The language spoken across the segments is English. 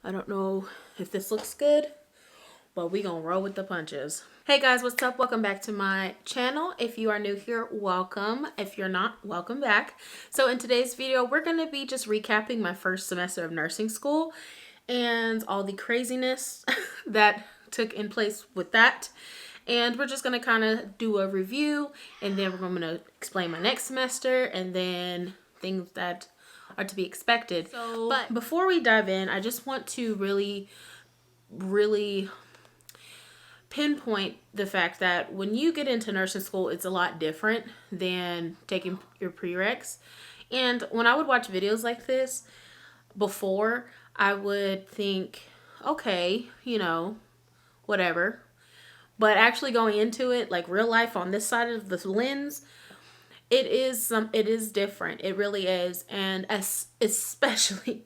I don't know if this looks good, but we gonna roll with the punches. Hey guys, what's up? Welcome back to my channel. If you are new here, welcome. If you're not, welcome back. So in today's video, we're gonna be just recapping my first semester of nursing school and all the craziness that took in place with that. And we're just gonna kind of do a review, and then we're gonna explain my next semester and then things that are to be expected. So, but before we dive in, I just want to really pinpoint the fact that when you get into nursing school, it's a lot different than taking your prereqs. And when I would watch videos like this before, I would think, okay, whatever. But actually going into it, like real life on this side of the lens, it is different. It really is. And especially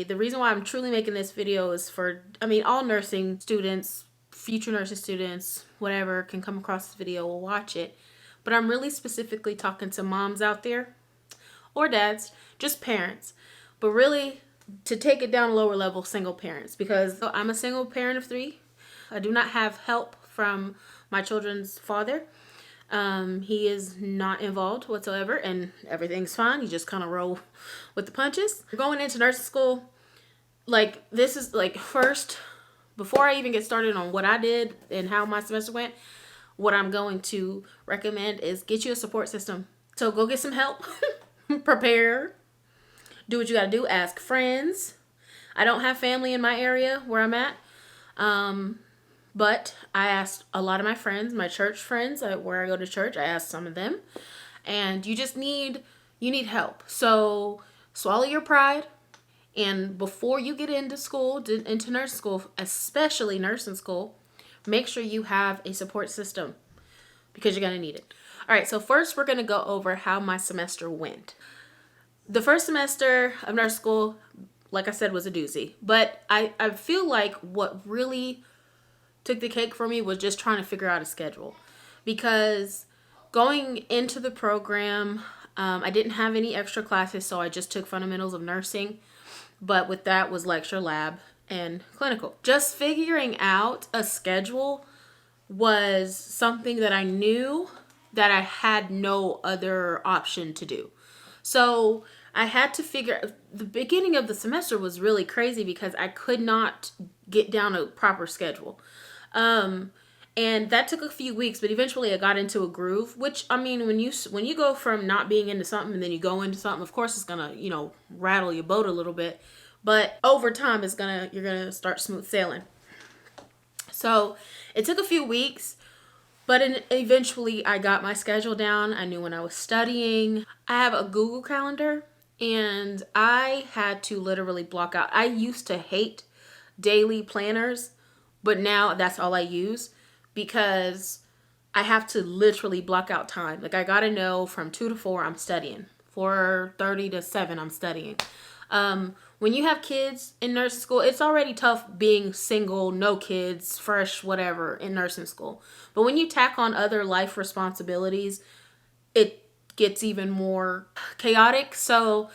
the reason why I'm truly making this video is for, all nursing students, future nursing students, whatever, can come across this video or watch it. But I'm really specifically talking to moms out there, or dads, just parents. But really, to take it down a lower level, single parents. Because I'm a single parent of 3. I do not have help from my children's father. He is not involved whatsoever, and everything's fine. You just kind of roll with the punches. Going into nursing school, this is first, before I even get started on what I did and how my semester went, what I'm going to recommend is get you a support system. So go get some help, prepare, do what you gotta do, ask friends. I don't have family in my area where I'm at. But I asked a lot of my friends, my church friends, where I go to church. I asked some of them, and you need help. So swallow your pride, and before you get into school, into nursing school, especially nursing school, make sure you have a support system because you're gonna need it. All right, so first we're gonna go over how my semester went. The first semester of nursing school, like I said, was a doozy. But I feel like what really took the cake for me was just trying to figure out a schedule, because going into the program, I didn't have any extra classes, so I just took fundamentals of nursing, but with that was lecture, lab, and clinical. Just figuring out a schedule was something that I knew that I had no other option to do. So I had to figure, the beginning of the semester was really crazy because I could not get down a proper schedule. And that took a few weeks, but eventually I got into a groove, which, when you go from not being into something and then you go into something, of course it's gonna, rattle your boat a little bit, but over time you're gonna start smooth sailing. So it took a few weeks, but eventually I got my schedule down. I knew when I was studying. I have a Google Calendar, and I had to literally block out. I used to hate daily planners, but now that's all I use because I have to literally block out time. Like I gotta know from 2 to 4 I'm studying. 4:30 to 7 I'm studying. When you have kids in nursing school, it's already tough being single, no kids, fresh, whatever, in nursing school. But when you tack on other life responsibilities, it gets even more chaotic. So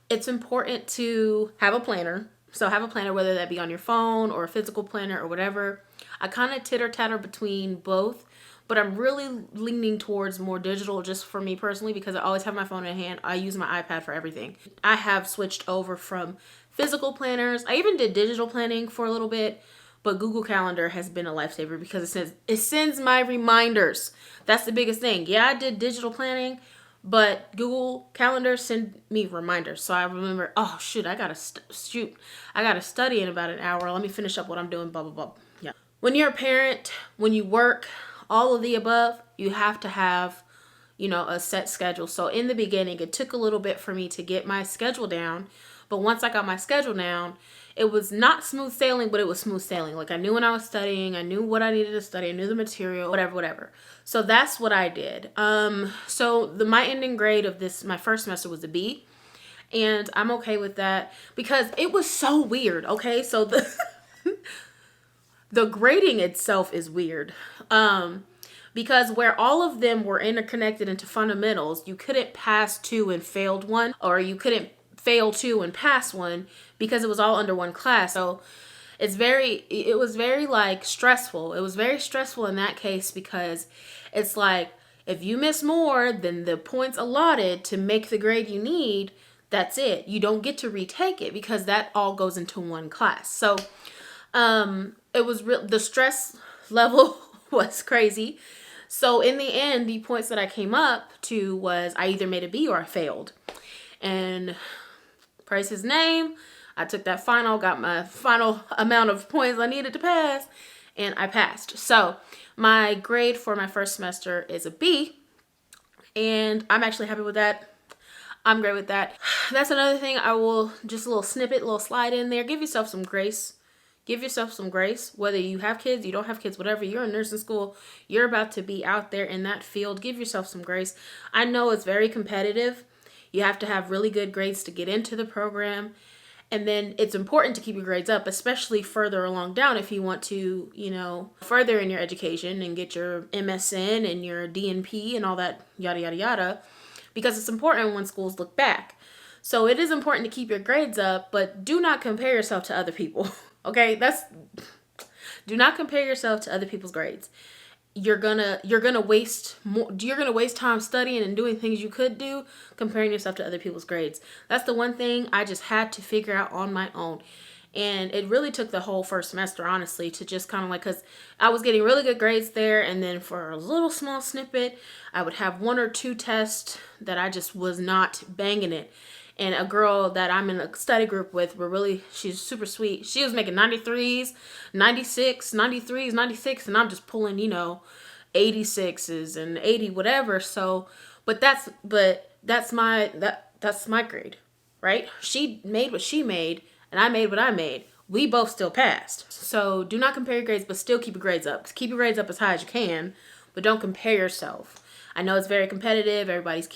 it's important to have a planner. So have a planner, whether that be on your phone or a physical planner or whatever. I kind of titter-tatter between both, but I'm really leaning towards more digital just for me personally because I always have my phone in hand. I use my iPad for everything. I have switched over from physical planners. I even did digital planning for a little bit, but Google Calendar has been a lifesaver because it sends my reminders. That's the biggest thing. Yeah, I did digital planning, but Google Calendar send me reminders. So I remember, oh shoot, I gotta study in about an hour. Let me finish up what I'm doing, blah, blah, blah. Yeah. When you're a parent, when you work, all of the above, you have to have, a set schedule. So in the beginning, it took a little bit for me to get my schedule down. But once I got my schedule down, it was not smooth sailing, but it was smooth sailing. Like I knew when I was studying, I knew what I needed to study, I knew the material, whatever. So that's what I did. So my ending grade of my first semester was a B. And I'm okay with that because it was so weird. Okay, so the grading itself is weird. Because where all of them were interconnected into fundamentals, you couldn't pass 2 and failed 1, or you couldn't fail 2 and pass 1 because it was all under one class. So it was very like stressful. It was very stressful in that case because it's like if you miss more than the points allotted to make the grade you need, that's it. You don't get to retake it because that all goes into one class. So it was the stress level was crazy. So in the end, the points that I came up to was I either made a B or I failed. And praise his name, I took that final, got my final amount of points I needed to pass, and I passed. So my grade for my first semester is a B, and I'm actually happy with that. I'm great with that. That's another thing I will, just a little snippet, a little slide in there. Give yourself some grace. Give yourself some grace. Whether you have kids, you don't have kids, whatever, you're in nursing school, you're about to be out there in that field. Give yourself some grace. I know it's very competitive. You have to have really good grades to get into the program. And then it's important to keep your grades up, especially further along down if you want to, further in your education and get your MSN and your DNP and all that yada, yada, yada, because it's important when schools look back. So it is important to keep your grades up, but do not compare yourself to other people. Okay? Do not compare yourself to other people's grades. You're gonna waste more. You're gonna waste time studying and doing things you could do, comparing yourself to other people's grades. That's the one thing I just had to figure out on my own, and it really took the whole first semester, honestly, to just kind of like, because I was getting really good grades there, and then for a little small snippet, I would have one or two tests that I just was not banging it. And a girl that I'm in a study group with, she's super sweet. She was making 93s, 96, 93s, 96, and I'm just pulling, 86s and 80 whatever. So, but that's my grade, right? She made what she made, and I made what I made. We both still passed. So do not compare your grades, but still keep your grades up. Keep your grades up as high as you can, but don't compare yourself. I know it's very competitive.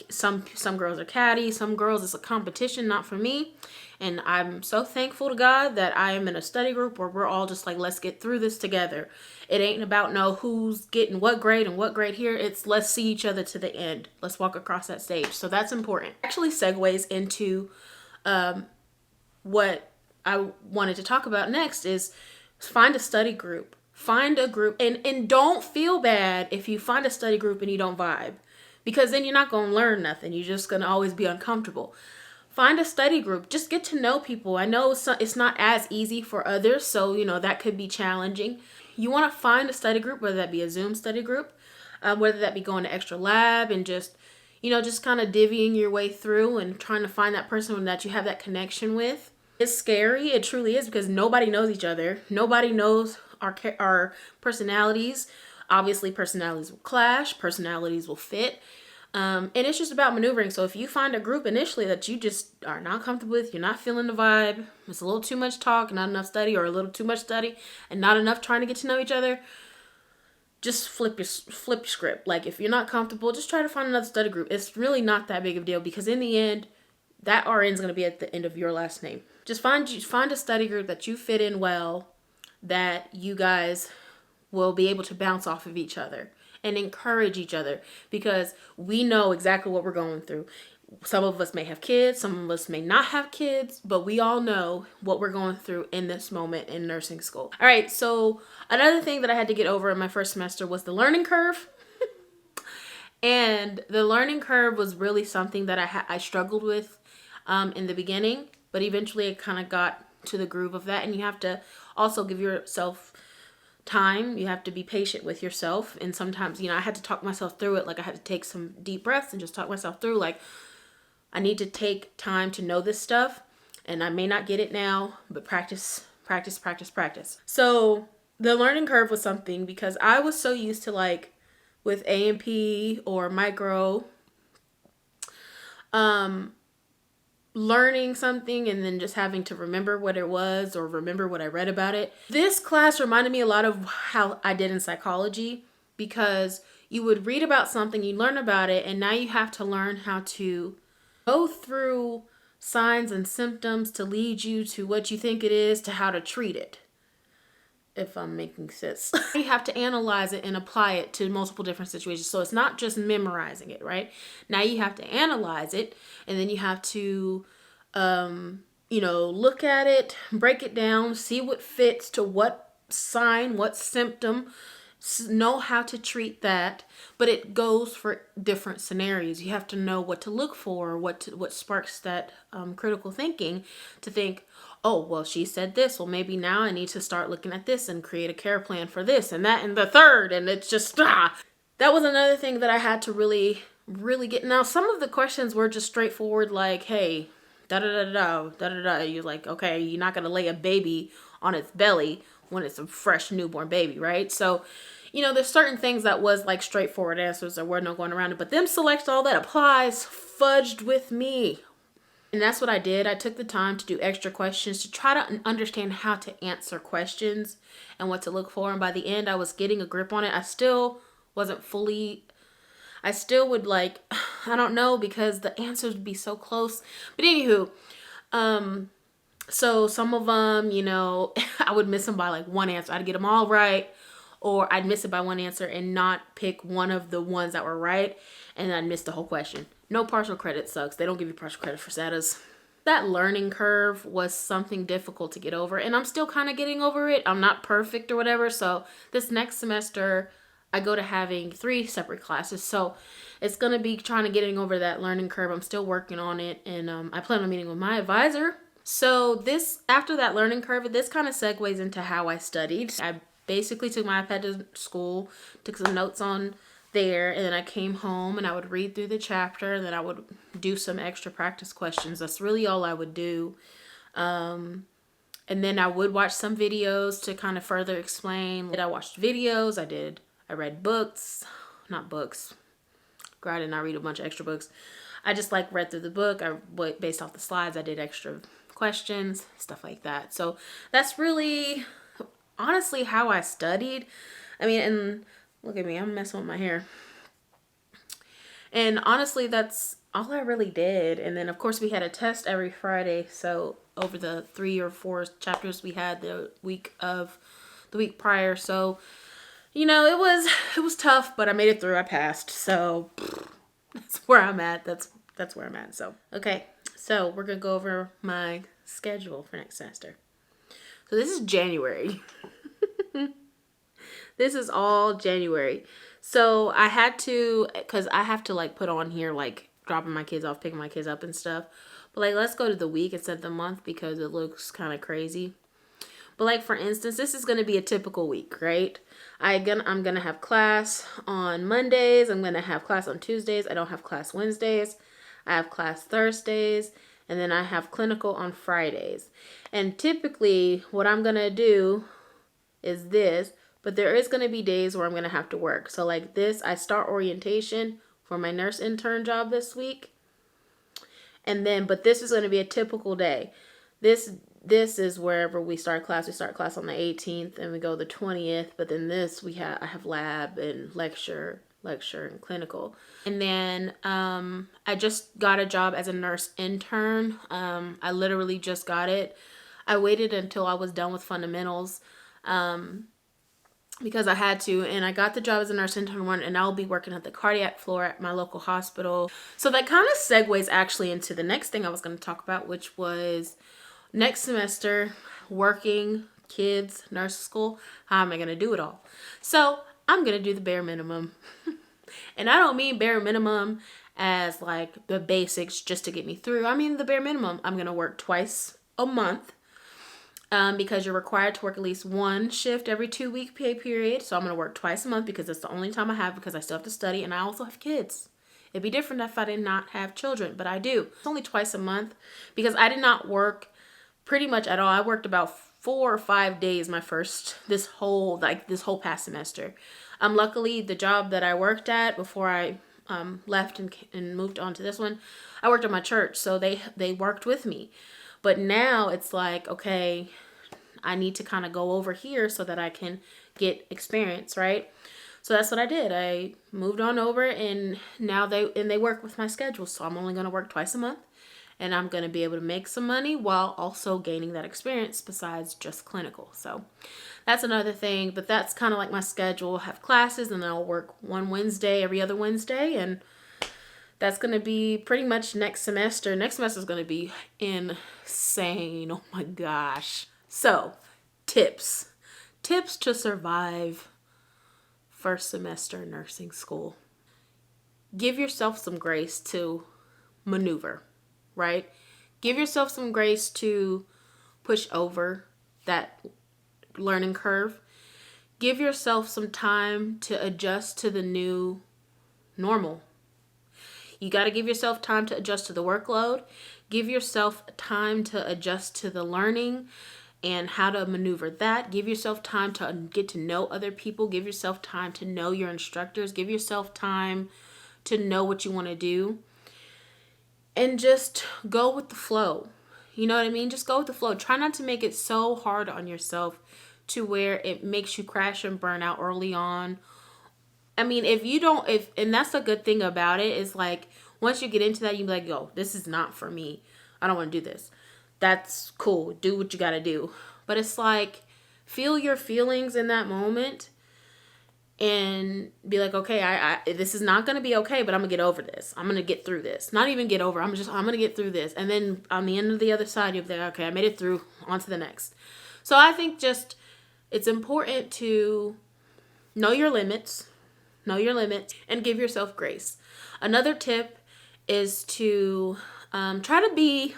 Some girls are catty. Some girls, it's a competition, not for me. And I'm so thankful to God that I am in a study group where we're all just like, let's get through this together. It ain't about who's getting what grade and what grade here. It's let's see each other to the end. Let's walk across that stage. So that's important. Actually segues into what I wanted to talk about next is find a study group. Find a group and don't feel bad if you find a study group and you don't vibe, because then you're not going to learn nothing. You're just going to always be uncomfortable. Find a study group. Just get to know people. I know it's not as easy for others, so that could be challenging. You want to find a study group, whether that be a Zoom study group, whether that be going to extra lab and just kind of divvying your way through and trying to find that person that you have that connection with. It's scary. It truly is, because nobody knows each other. Nobody knows our personalities. Obviously, personalities will clash. Personalities will fit. And it's just about maneuvering. So if you find a group initially that you just are not comfortable with, you're not feeling the vibe, it's a little too much talk, not enough study, or a little too much study and not enough trying to get to know each other, just flip your script. Like, if you're not comfortable, just try to find another study group. It's really not that big of a deal, because in the end, that RN is going to be at the end of your last name. Just find a study group that you fit in well, that you guys will be able to bounce off of each other and encourage each other, because we know exactly what we're going through. Some of us may have kids, some of us may not have kids, but we all know what we're going through in this moment in nursing school. All right, so another thing that I had to get over in my first semester was the learning curve. And the learning curve was really something that I struggled with in the beginning, but eventually I kind of got to the groove of that. And you have to also give yourself time. You have to be patient with yourself. And sometimes, I had to talk myself through it. Like, I had to take some deep breaths and just talk myself through, like, I need to take time to know this stuff, and I may not get it now, but practice. So the learning curve was something, because I was so used to, like, with A&P or micro, learning something and then just having to remember what it was or remember what I read about it. This class reminded me a lot of how I did in psychology, because you would read about something, you learn about it, and now you have to learn how to go through signs and symptoms to lead you to what you think it is, to how to treat it, if I'm making sense. You have to analyze it and apply it to multiple different situations. So it's not just memorizing it, right? Now you have to analyze it, and then you have to look at it, break it down, see what fits to what sign, what symptom, know how to treat that. But it goes for different scenarios. You have to know what to look for, what sparks that critical thinking to think, oh, well, she said this. Well, maybe now I need to start looking at this and create a care plan for this and that and the third. And it's just, that was another thing that I had to really, really get. Now, some of the questions were just straightforward, like, hey, da da da da da da da. You're like, okay, you're not gonna lay a baby on its belly when it's a fresh newborn baby, right? So, there's certain things that was like straightforward answers. There were no going around it. But them select all that applies fudged with me. And that's what I did. I took the time to do extra questions to try to understand how to answer questions and what to look for. And by the end, I was getting a grip on it. I still wasn't fully, I still would like, I don't know, because the answers would be so close. But anywho, so some of them, I would miss them by like one answer. I'd get them all right, or I'd miss it by one answer and not pick one of the ones that were right, and I'd miss the whole question. No partial credit sucks. They don't give you partial credit for SATAs. That learning curve was something difficult to get over, and I'm still kind of getting over it. I'm not perfect or whatever, so this next semester I go to having 3 separate classes, so it's going to be trying to getting over that learning curve. I'm still working on it, and I plan on meeting with my advisor. So after that learning curve, this kind of segues into how I studied. I basically took my iPad to school, took some notes on there, and then I came home and I would read through the chapter, and then I would do some extra practice questions. That's really all I would do. And then I would watch some videos to kind of further explain. I watched videos, I read books, not books. Girl, I did not read a bunch of extra books. I just read through the book. Based off the slides, I did extra questions, stuff like that. So that's really honestly how I studied. I mean, and look at me, I'm messing with my hair. And honestly, that's all I really did. And then of course we had a test every Friday. So over the 3 or 4 chapters we had the week prior. So, it was tough, but I made it through. I passed. So that's where I'm at. That's where I'm at. So, okay. So we're going to go over my schedule for next semester. So this is January. This is all January. So I had to, because I have to put on here dropping my kids off, picking my kids up and stuff. But let's go to the week instead of the month because it looks kind of crazy. But for instance, this is going to be a typical week, right? I'm going to have class on Mondays. I'm going to have class on Tuesdays. I don't have class Wednesdays. I have class Thursdays. And then I have clinical on Fridays. And typically what I'm going to do is this. But there is going to be days where I'm going to have to work. So this, I start orientation for my nurse intern job this week. And then, but this is going to be a typical day. This is wherever we start class. We start class on the 18th and we go the 20th. But then I have lab and lecture and clinical. And then I just got a job as a nurse intern. I literally just got it. I waited until I was done with fundamentals because I had to, and I got the job as a nurse intern and I'll be working at the cardiac floor at my local hospital. So that kind of segues actually into the next thing I was going to talk about, which was next semester, working, kids, nurse school. How am I going to do it all? So I'm going to do the bare minimum. And I don't mean bare minimum as the basics just to get me through. I mean the bare minimum. I'm going to work twice a month because you're required to work at least 1 shift every 2-week pay period. So I'm going to work twice a month because that's the only time I have because I still have to study and I also have kids. It'd be different if I did not have children, but I do. It's only twice a month because I did not work pretty much at all. I worked about 4 or 5 days this whole past semester. Luckily, the job that I worked at before I left and moved on to this one, I worked at my church, so they worked with me. But now it's okay, I need to kind of go over here so that I can get experience, right? So that's what I did. I moved on over, and now they work with my schedule, so I'm only going to work twice a month. And I'm going to be able to make some money while also gaining that experience besides just clinical. So that's another thing. But that's kind of my schedule. I have classes and then I'll work one Wednesday, every other Wednesday. And That's going to be pretty much next semester. Next semester is going to be insane. Oh my gosh. So, tips. Tips to survive first semester nursing school. Give yourself some grace to maneuver, right? Give yourself some grace to push over that learning curve. Give yourself some time to adjust to the new normal. You got to give yourself time to adjust to the workload. Give yourself time to adjust to the learning and how to maneuver that. Give yourself time to get to know other people. Give yourself time to know your instructors. Give yourself time to know what you want to do. And just go with the flow. You know what I mean? Just go with the flow. Try not to make it so hard on yourself to where it makes you crash and burn out early on. I mean, and that's the good thing about it is like, once you get into that, you be like, yo, this is not for me. I don't want to do this. That's cool. Do what you got to do. But it's like, feel your feelings in that moment and be like, okay, I this is not going to be okay, but I'm going to get over this. I'm going to get through this. Not even get over. I'm going to get through this. And then on the end of the other side, you'll be like, okay, I made it through, on to the next. So I think just, it's important to know your limits, and give yourself grace. Another tip is to try to be,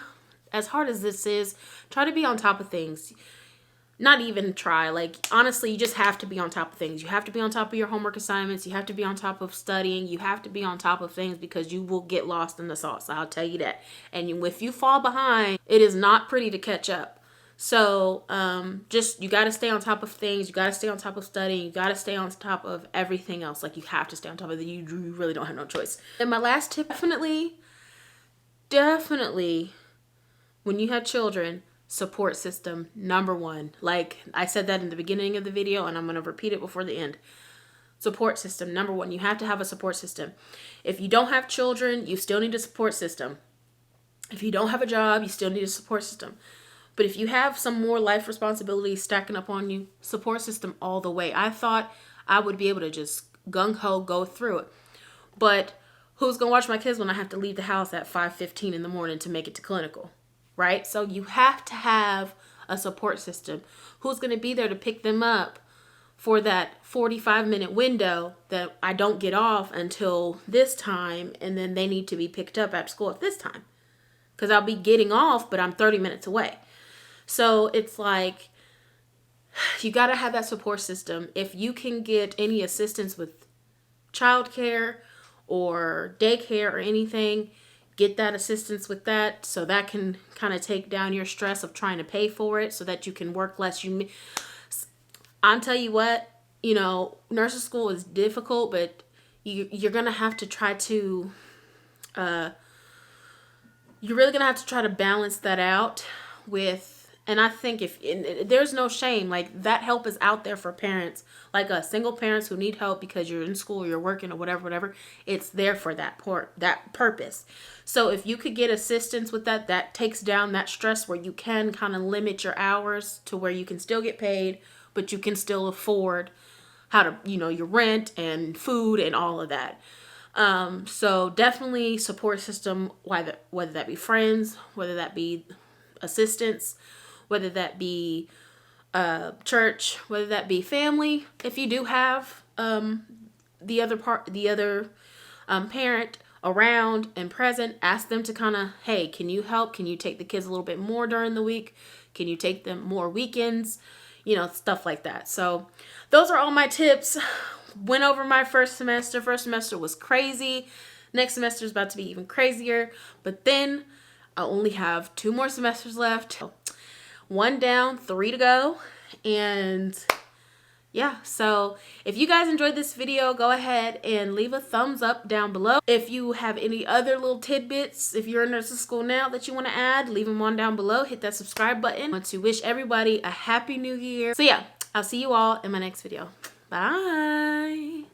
as hard as this is, try to be on top of things. Not even try, like, honestly, you just have to be on top of things. You have to be on top of your homework assignments. You have to be on top of studying. You have to be on top of things because you will get lost in the sauce. I'll tell you that. And if you fall behind, it is not pretty to catch up. So just, you got to stay on top of things. You got to stay on top of studying. You got to stay on top of everything else. Like, you have to stay on top of it. You really don't have no choice. And my last tip, definitely, when you have children, support system, number one. Like I said that in the beginning of the video, and I'm going to repeat it before the end. Support system, number one. You have to have a support system. If you don't have children, you still need a support system. If you don't have a job, you still need a support system. But if you have some more life responsibilities stacking up on you, support system all the way. I thought I would be able to just gung-ho go through it. But who's going to watch my kids when I have to leave the house at 5:15 in the morning to make it to clinical, right? So you have to have a support system. Who's going to be there to pick them up for that 45-minute window that I don't get off until this time, and then they need to be picked up at school at this time? Because I'll be getting off, but I'm 30 minutes away. So it's like, you got to have that support system. If you can get any assistance with childcare or daycare or anything, get that assistance with that, so that can kind of take down your stress of trying to pay for it so that you can work less. I'll tell you what, nursing school is difficult, but you're going to have to try to, you're really going to have to try to balance that out with. And I think there's no shame, like, that help is out there for parents, like us, single parents who need help because you're in school or you're working or whatever. It's there for that purpose. So if you could get assistance with that takes down that stress where you can kind of limit your hours to where you can still get paid, but you can still afford how to, your rent and food and all of that. So definitely support system, whether that be friends, whether that be assistance, whether that be church, whether that be family. If you do have the other parent around and present, ask them to kind of, hey, can you help? Can you take the kids a little bit more during the week? Can you take them more weekends? Stuff like that. So those are all my tips. Went over my first semester. First semester was crazy. Next semester is about to be even crazier. But then I only have 2 more semesters left. 1 down, 3 to go. And yeah, so if you guys enjoyed this video, go ahead and leave a thumbs up down below. If you have any other little tidbits, if you're in nursing school now that you want to add, leave them on down below. Hit that subscribe button. I want to wish everybody a happy new year. So yeah, I'll see you all in my next video. Bye.